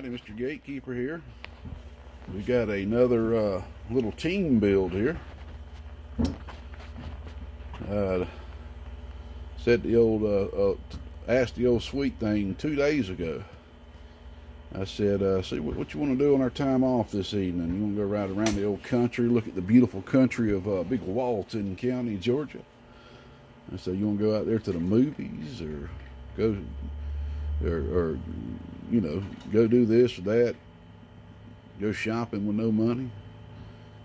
Alrighty, Mr. Gatekeeper here. We got another little team build here. Said the old, asked the old sweet thing 2 days ago. I said, see what you want to do on our time off this evening? You want to go ride around the old country, look at the beautiful country of Big Walton County, Georgia? I said, you want to go out there to the movies or go, or you know, go do this or that, go shopping with no money?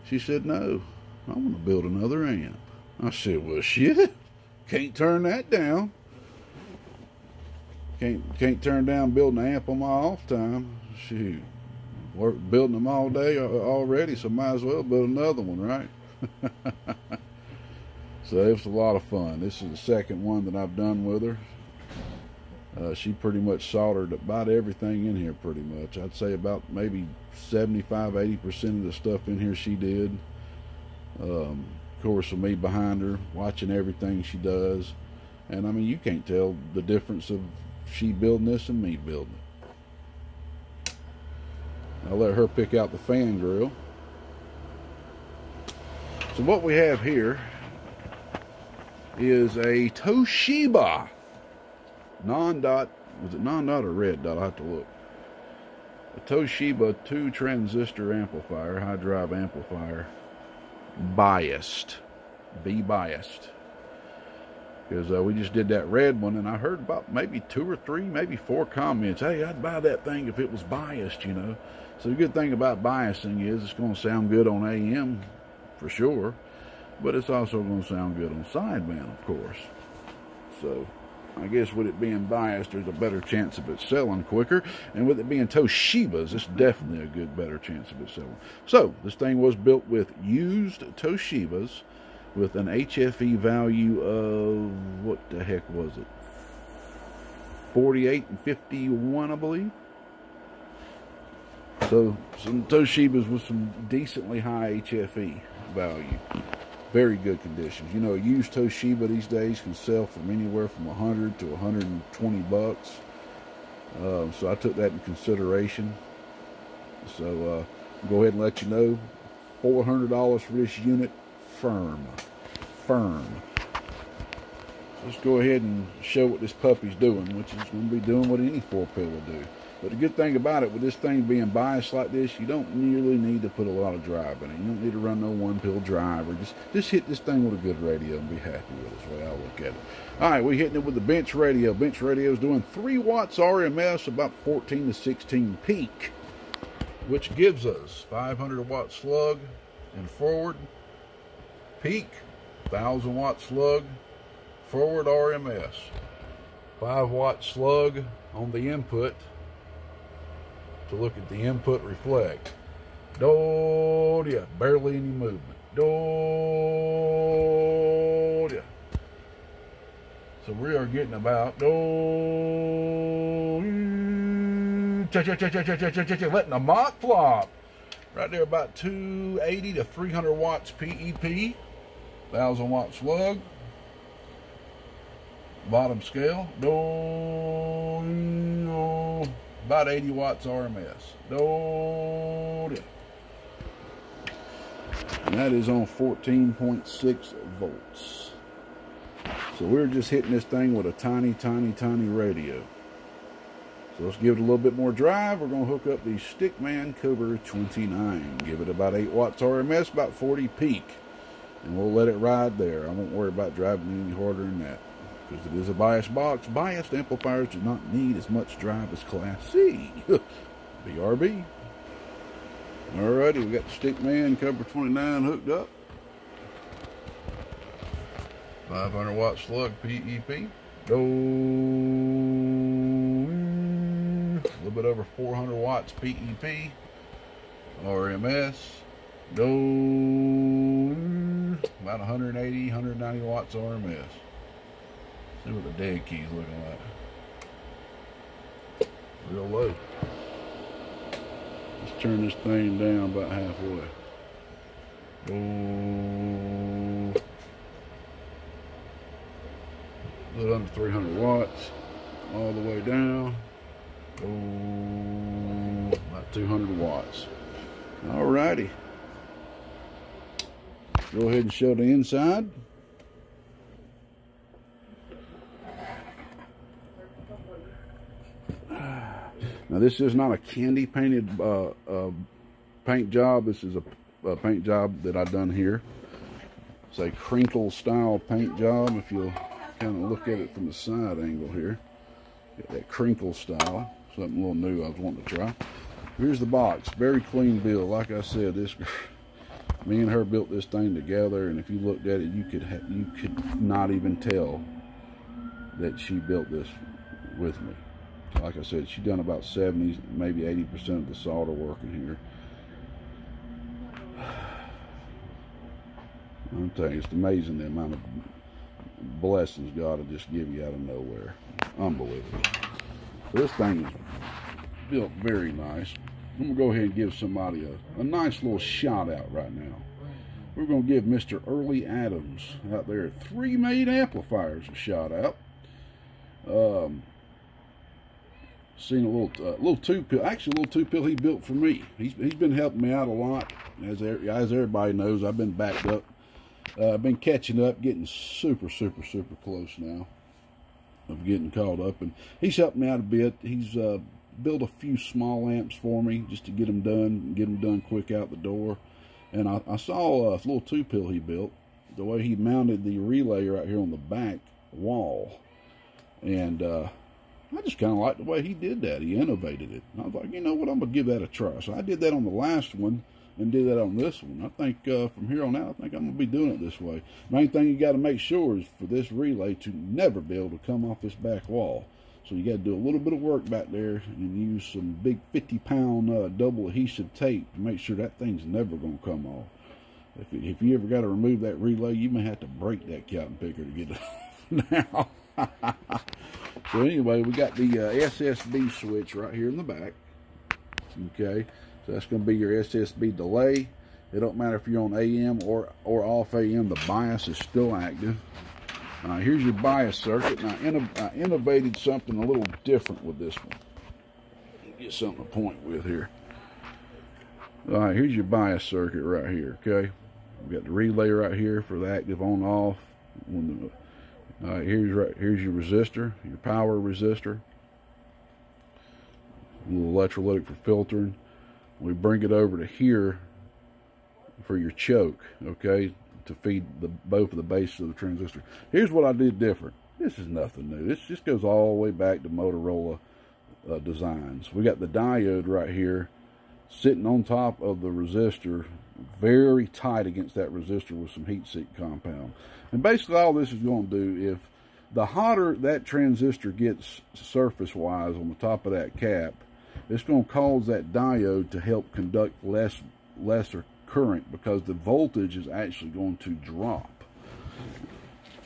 She said, no, I want to build another amp. I said, well, shit, can't turn that down. Can't turn down building an amp on my off time. Shoot, building them all day already, so might as well build another one, right? So it was a lot of fun. This is the second one that I've done with her. She pretty much soldered about everything in here pretty much. I'd say about maybe 75–80% of the stuff in here she did. Of course, with me behind her, watching everything she does. And I mean, you can't tell the difference of she building this and me building it. I'll let her pick out the fan grill. So what we have here is a Toshiba non-dot, was it non-dot or red dot? I'll have to look. A Toshiba 2-transistor amplifier, high drive amplifier, biased, be biased. Because we just did that red one, and I heard about maybe 2 or 3, maybe 4 comments. Hey, I'd buy that thing if it was biased, you know. So the good thing about biasing is it's going to sound good on AM for sure, but it's also going to sound good on sideband, of course. So I guess with it being biased, there's a better chance of it selling quicker. And with it being Toshiba's, it's definitely a good, better chance of it selling. So this thing was built with used Toshiba's with an HFE value of, what the heck was it? 48 and 51, I believe. So some Toshiba's with some decently high HFE value. Very good conditions. You know, a used Toshiba these days can sell from anywhere from 100 to 120 bucks. So I took that in consideration. So go ahead and let you know, $400 for this unit, firm. Let's go ahead and show what this puppy's doing, which is going to be doing what any 4-pill will do. But the good thing about it, with this thing being biased like this, you don't really need to put a lot of drive in it. You don't need to run no 1-pill drive, or just hit this thing with a good radio and be happy with it, is the way I look at it. Alright, we're hitting it with the bench radio. Bench radio is doing 3 watts RMS, about 14 to 16 peak, which gives us 500 watt slug in forward, peak, 1000 watt slug, forward RMS, 5 watt slug on the input to look at the input reflect. Do-ya, barely any movement. Do-ya. So we are getting about letting the mock flop right there, about 280 to 300 watts PEP, 1000 watt slug, bottom scale, about 80 watts RMS. And that is on 14.6 volts. So we're just hitting this thing with a tiny radio. So let's give it a little bit more drive. We're going to hook up the Stickman Cobra 29. Give it about 8 watts RMS, about 40 peak. And we'll let it ride there. I won't worry about driving any harder than that, because it is a biased box. Biased amplifiers do not need as much drive as Class C. BRB. Alrighty, we got the Stickman Cobra 29 hooked up. 500 watt slug PEP. A little bit over 400 watts PEP. RMS. About 180, 190 watts RMS. See what the dead key's looking like. Real low. Let's turn this thing down about halfway. A little under 300 watts. All the way down. 200 watts. Alrighty. Go ahead and show the inside. Now this is not a candy painted paint job. This is a paint job that I've done here. It's a crinkle style paint job. If you'll kind of look at it from the side angle here, get that crinkle style. Something a little new I was wanting to try. Here's the box. Very clean build. Like I said, me and her built this thing together, and if you looked at it, you could not even tell that she built this with me. Like I said, she done about 70, maybe 80% of the solder work in here. I'm telling you, it's amazing the amount of blessings God will just give you out of nowhere. Unbelievable. So this thing is built very nice. I'm going to go ahead and give somebody a nice little shout out right now. We're going to give Mr. Early Adams out there at 3 Made Amplifiers a shout out. Seen a little two-pill, actually a little two-pill he built for me. He's been helping me out a lot. As everybody knows, I've been backed up. I've been catching up, getting super close now of getting caught up. And he's helped me out a bit. He's built a few small amps for me just to get them done quick out the door. And I saw a little two-pill he built, the way he mounted the relay right here on the back wall. And I just kind of like the way he did that. He innovated it. And I was like, you know what, I'm going to give that a try. So I did that on the last one and did that on this one. I think from here on out, I think I'm going to be doing it this way. Main thing you got to make sure is for this relay to never be able to come off this back wall. So you got to do a little bit of work back there and use some big 50-pound double adhesive tape to make sure that thing's never going to come off. If you ever got to remove that relay, you may have to break that cotton picker to get it off now. So anyway, we got the SSB switch right here in the back. Okay, so that's going to be your SSB delay. It don't matter if you're on AM or off AM, the bias is still active. Here's your bias circuit. Now I innovated something a little different with this one. Get something to point with here. All right, here's your bias circuit right here. Okay, we got the relay right here for the active on off. Here's your resistor, your power resistor. A little electrolytic for filtering. We bring it over to here for your choke, okay, to feed both of the bases of the transistor. Here's what I did different. This is nothing new. This just goes all the way back to Motorola designs. We got the diode right here sitting on top of the resistor, very tight against that resistor with some heat sink compound. And basically all this is going to do, if the hotter that transistor gets surface-wise on the top of that cap, it's going to cause that diode to help conduct lesser current because the voltage is actually going to drop.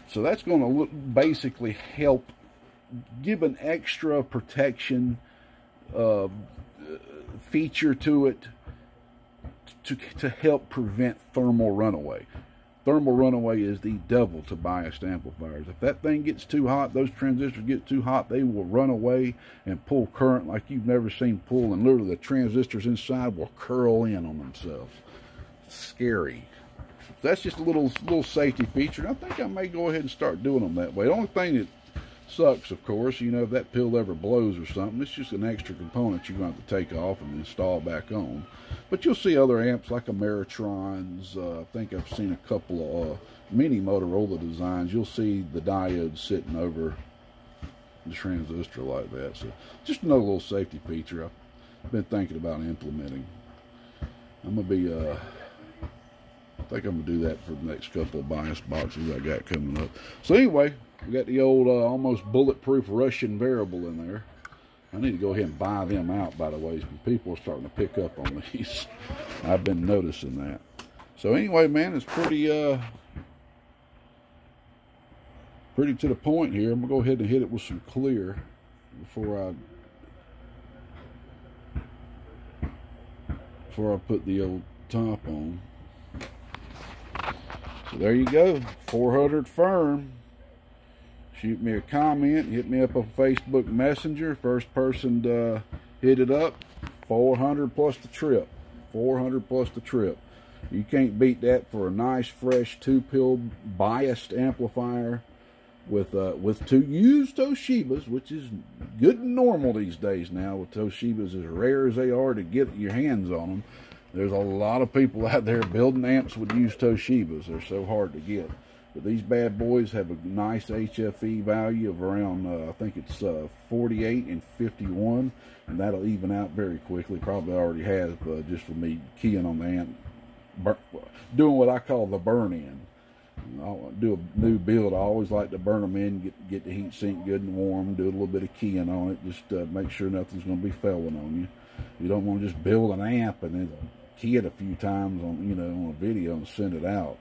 So that's going to basically help give an extra protection feature to it to help prevent thermal runaway. Thermal runaway is the devil to biased amplifiers. If that thing gets too hot, those transistors get too hot, they will run away and pull current like you've never seen pull, and literally the transistors inside will curl in on themselves. Scary. So that's just a little safety feature. I think I may go ahead and start doing them that way. The only thing that sucks, of course, you know, if that pill ever blows or something, it's just an extra component you're going to have to take off and install back on. But you'll see other amps like Ameritrons. I think I've seen a couple of mini Motorola designs. You'll see the diode sitting over the transistor like that. So just another little safety feature I've been thinking about implementing. I'm going to be, I think I'm going to do that for the next couple of bias boxes I got coming up. So anyway, we got the old almost bulletproof Russian variable in there. I need to go ahead and buy them out, by the way. People are starting to pick up on these. I've been noticing that. So anyway, man, it's pretty to the point here. I'm going to go ahead and hit it with some clear before I put the old top on. So there you go, 400 firm. Shoot me a comment, hit me up on Facebook Messenger. First person to hit it up, 400 plus the trip. 400 plus the trip. You can't beat that for a nice, fresh 2-pill biased amplifier with 2 used Toshibas, which is good and normal these days now. With Toshibas, as rare as they are to get your hands on them, there's a lot of people out there building amps with used Toshibas. They're so hard to get. But these bad boys have a nice HFE value of around, I think it's 48 and 51, and that'll even out very quickly. Probably already has, just for me keying on the amp, doing what I call the burn-in. I'll do a new build. I always like to burn them in, get the heat sink good and warm, do a little bit of keying on it, just make sure nothing's going to be failing on you. You don't want to just build an amp and then key it a few times on, you know, on a video and send it out.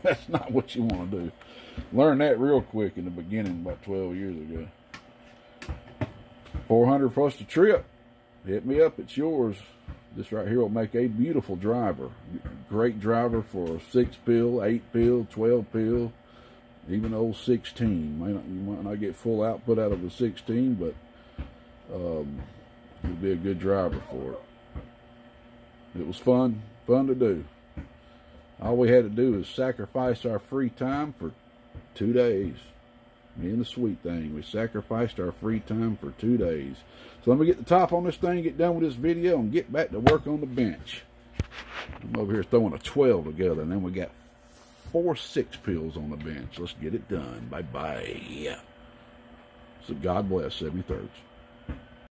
That's not what you want to do. Learned that real quick in the beginning about 12 years ago. 400 plus the trip. Hit me up, it's yours. This right here will make a beautiful driver. Great driver for a 6-pill, 8-pill, 12-pill, even old 16. You might not get full output out of a 16, but it'll be a good driver for it. It was fun to do. All we had to do is sacrifice our free time for 2 days. Me and the sweet thing, we sacrificed our free time for 2 days. So let me get the top on this thing, get done with this video, and get back to work on the bench. I'm over here throwing a 12 together, and then we got 4 6-pills on the bench. Let's get it done. Bye-bye. So God bless 73rds.